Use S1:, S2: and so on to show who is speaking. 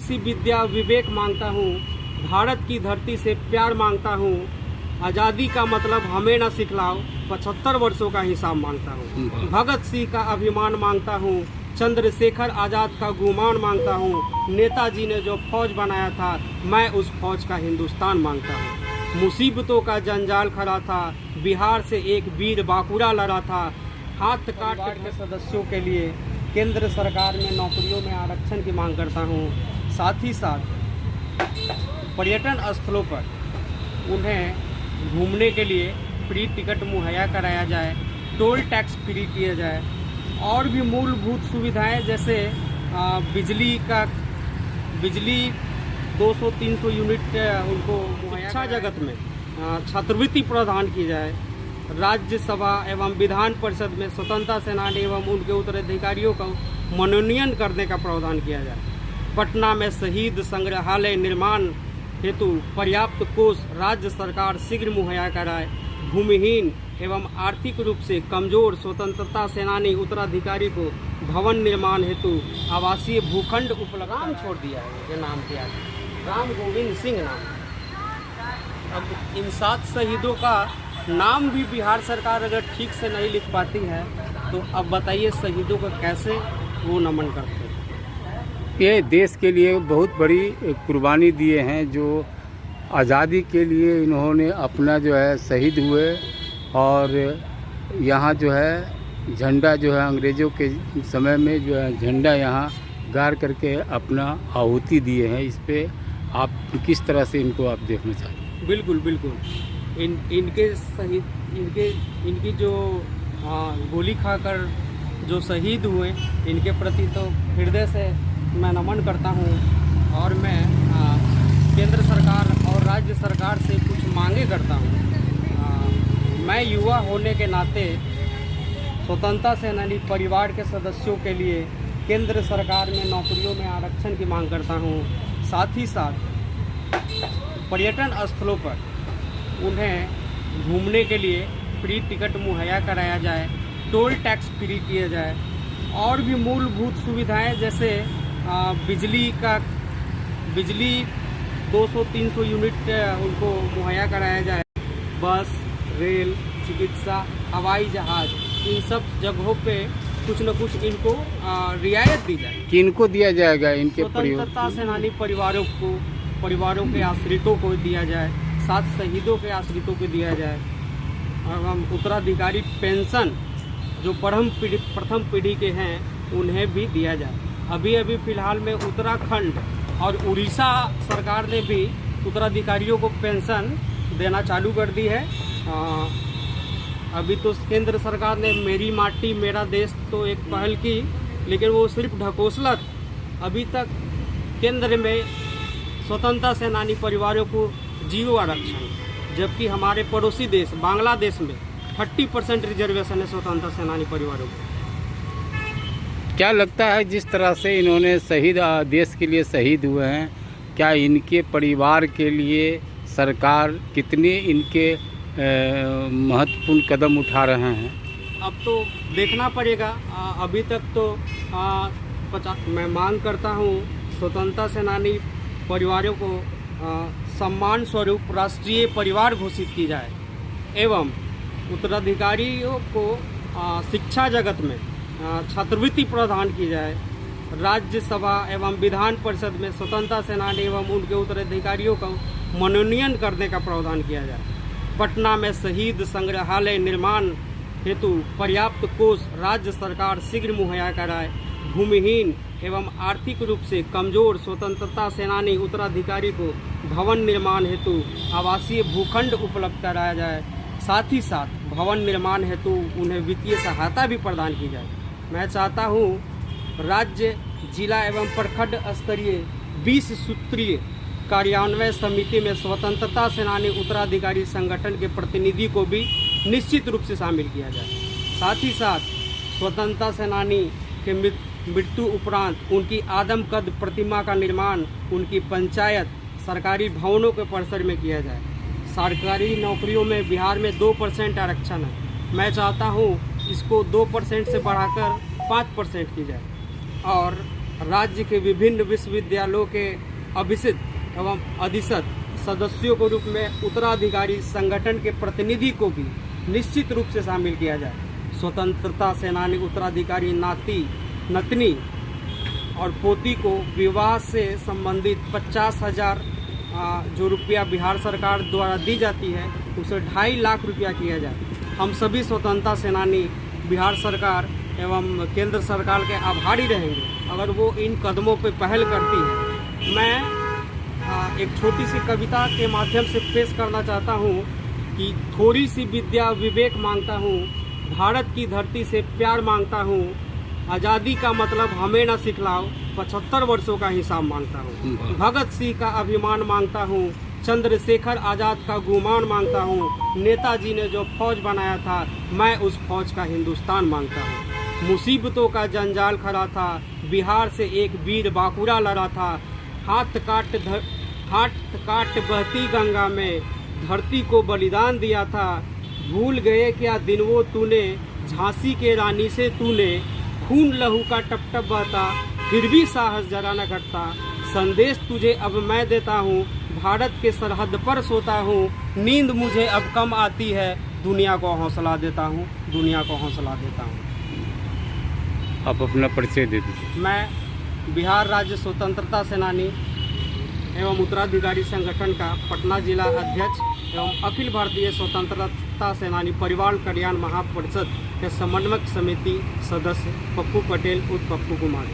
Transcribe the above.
S1: सी विद्या विवेक मांगता हूँ, भारत की धरती से प्यार मांगता हूँ, आज़ादी का मतलब हमें न सिखलाओ, 75 वर्षों का हिसाब मांगता हूँ, भगत सिंह का अभिमान मांगता हूँ, चंद्रशेखर आज़ाद का गुमान मांगता हूँ, नेताजी ने जो फौज बनाया था मैं उस फौज का हिंदुस्तान मांगता हूँ। मुसीबतों का जंजाल खड़ा था, बिहार से एक वीर बांकुरा लड़ा था, हाथ काट के सदस्यों के लिए केंद्र सरकार में नौकरियों में आरक्षण की मांग करता हूँ। साथ ही साथ पर्यटन स्थलों पर उन्हें घूमने के लिए फ्री टिकट मुहैया कराया जाए, टोल टैक्स फ्री किया जाए और भी मूलभूत सुविधाएं जैसे बिजली 200-300 यूनिट उनको शिक्षा जगत में छात्रवृत्ति प्रदान की जाए, राज्यसभा एवं विधान परिषद में स्वतंत्रता सेनानी एवं उनके उत्तराधिकारियों का मनोनयन करने का प्रावधान किया जाए, पटना में शहीद संग्रहालय निर्माण हेतु पर्याप्त कोष राज्य सरकार शीघ्र मुहैया कराए, भूमिहीन एवं आर्थिक रूप से कमजोर स्वतंत्रता सेनानी उत्तराधिकारी को भवन निर्माण हेतु आवासीय भूखंड उपलब्ध। नाम छोड़ दिया है ये नाम के आगे, राम गोविंद सिंह नाम। अब इन 7 शहीदों का नाम भी बिहार सरकार अगर ठीक से नहीं लिख पाती है तो अब बताइए शहीदों को कैसे वो नमन करते हैं।
S2: ये देश के लिए बहुत बड़ी कुर्बानी दिए हैं, जो आज़ादी के लिए इन्होंने अपना जो है शहीद हुए और यहाँ जो है झंडा जो है अंग्रेज़ों के समय में जो है झंडा यहाँ गाड़ करके अपना आहुति दिए हैं। इस पे आप किस तरह से इनको आप देखना चाहते हैं?
S1: बिल्कुल बिल्कुल इनके शहीद इनकी जो गोली खाकर जो शहीद हुए इनके प्रति तो हृदय से मैं नमन करता हूँ और मैं केंद्र सरकार और राज्य सरकार से कुछ मांगे करता हूँ। मैं युवा होने के नाते स्वतंत्रता सेनानी परिवार के सदस्यों के लिए केंद्र सरकार में नौकरियों में आरक्षण की मांग करता हूँ। साथ ही साथ पर्यटन स्थलों पर उन्हें घूमने के लिए फ्री टिकट मुहैया कराया जाए, टोल टैक्स फ्री किया जाए और भी मूलभूत सुविधाएं जैसे बिजली 200-300 यूनिट उनको मुहैया कराया जाए, बस रेल चिकित्सा हवाई जहाज इन सब जगहों पे कुछ न कुछ इनको रियायत दी जाए।
S2: किनको दिया जाएगा? इनके
S1: स्वतंत्रता सेनानी परिवारों के आश्रितों को दिया जाए, 7 शहीदों के आश्रितों को दिया जाए एवं उत्तराधिकारी पेंशन जो प्रथम पीढ़ी के हैं उन्हें भी दिया जाए। अभी फ़िलहाल में उत्तराखंड और उड़ीसा सरकार ने भी उत्तराधिकारियों को पेंशन देना चालू कर दी है। अभी तो केंद्र सरकार ने मेरी माटी मेरा देश तो एक पहल की, लेकिन वो सिर्फ ढकोसला था। अभी तक केंद्र में स्वतंत्रता सेनानी परिवारों को 0 आरक्षण, जबकि हमारे पड़ोसी देश बांग्लादेश में 30% रिजर्वेशन है स्वतंत्रता सेनानी परिवारों को।
S2: क्या लगता है जिस तरह से इन्होंने शहीद देश के लिए शहीद हुए हैं, क्या इनके परिवार के लिए सरकार कितने इनके महत्वपूर्ण कदम उठा रहे हैं?
S1: अब तो देखना पड़ेगा। अभी तक तो मैं मांग करता हूँ स्वतंत्रता सेनानी परिवारों को सम्मान स्वरूप राष्ट्रीय परिवार घोषित की जाए एवं उत्तराधिकारियों को शिक्षा जगत में छात्रवृत्ति प्रदान की जाए, राज्यसभा एवं विधान परिषद में स्वतंत्रता सेनानी एवं उनके उत्तराधिकारियों का मनोनयन करने का प्रावधान किया जाए, पटना में शहीद संग्रहालय निर्माण हेतु पर्याप्त कोष राज्य सरकार शीघ्र मुहैया कराए, भूमिहीन एवं आर्थिक रूप से कमजोर स्वतंत्रता सेनानी उत्तराधिकारी को भवन निर्माण हेतु आवासीय भूखंड उपलब्ध कराया जाए। साथ ही साथ भवन निर्माण हेतु उन्हें वित्तीय सहायता भी प्रदान की जाए। मैं चाहता हूँ राज्य जिला एवं प्रखंड स्तरीय 20 सूत्रीय कार्यान्वयन समिति में स्वतंत्रता सेनानी उत्तराधिकारी संगठन के प्रतिनिधि को भी निश्चित रूप से शामिल किया जाए। साथ ही साथ स्वतंत्रता सेनानी के मृत्यु उपरांत उनकी आदमकद प्रतिमा का निर्माण उनकी पंचायत सरकारी भवनों के परिसर में किया जाए। सरकारी नौकरियों में बिहार में 2% आरक्षण है, मैं चाहता हूँ इसको 2% से बढ़ाकर 5% की जाए और राज्य के विभिन्न विश्वविद्यालयों के अभिषिक्त एवं अधिसत सदस्यों के रूप में उत्तराधिकारी संगठन के प्रतिनिधि को भी निश्चित रूप से शामिल किया जाए। स्वतंत्रता सेनानी उत्तराधिकारी नाती नतनी और पोती को विवाह से संबंधित 50,000 जो रुपया बिहार सरकार द्वारा दी जाती है उसे 2.5 लाख रुपया किया जाए। हम सभी स्वतंत्रता सेनानी बिहार सरकार एवं केंद्र सरकार के आभारी रहेंगे अगर वो इन कदमों पर पहल करती है। मैं एक छोटी सी कविता के माध्यम से पेश करना चाहता हूँ कि थोड़ी सी विद्या विवेक मांगता हूँ, भारत की धरती से प्यार मांगता हूँ, आज़ादी का मतलब हमें न सिखलाओ, 75 वर्षों का हिसाब मांगता हूँ, भगत सिंह का अभिमान मांगता हूँ, चंद्रशेखर आज़ाद का गुमान मांगता हूँ, नेताजी ने जो फौज बनाया था मैं उस फौज का हिंदुस्तान मांगता हूँ। मुसीबतों का जंजाल खड़ा था, बिहार से एक वीर बांकुरा लड़ा था, हाथ काट बहती गंगा में धरती को बलिदान दिया था। भूल गए क्या दिन वो तूने, झांसी के रानी से तूने, खून लहू का टप टप बहता फिर भी साहस जरा न घटता। संदेश तुझे अब मैं देता हूँ, भारत के सरहद पर सोता हूँ, नींद मुझे अब कम आती है, दुनिया को हौसला देता हूँ, दुनिया को हौसला देता हूँ।
S2: आप अपना परिचय दे दीजिए।
S1: मैं बिहार राज्य स्वतंत्रता सेनानी एवं उत्तराधिकारी संगठन का पटना जिला अध्यक्ष एवं अखिल भारतीय स्वतंत्रता सेनानी परिवार कल्याण महापरिषद के समन्वयक समिति सदस्य पप्पू पटेल उर्फ पप्पू कुमार।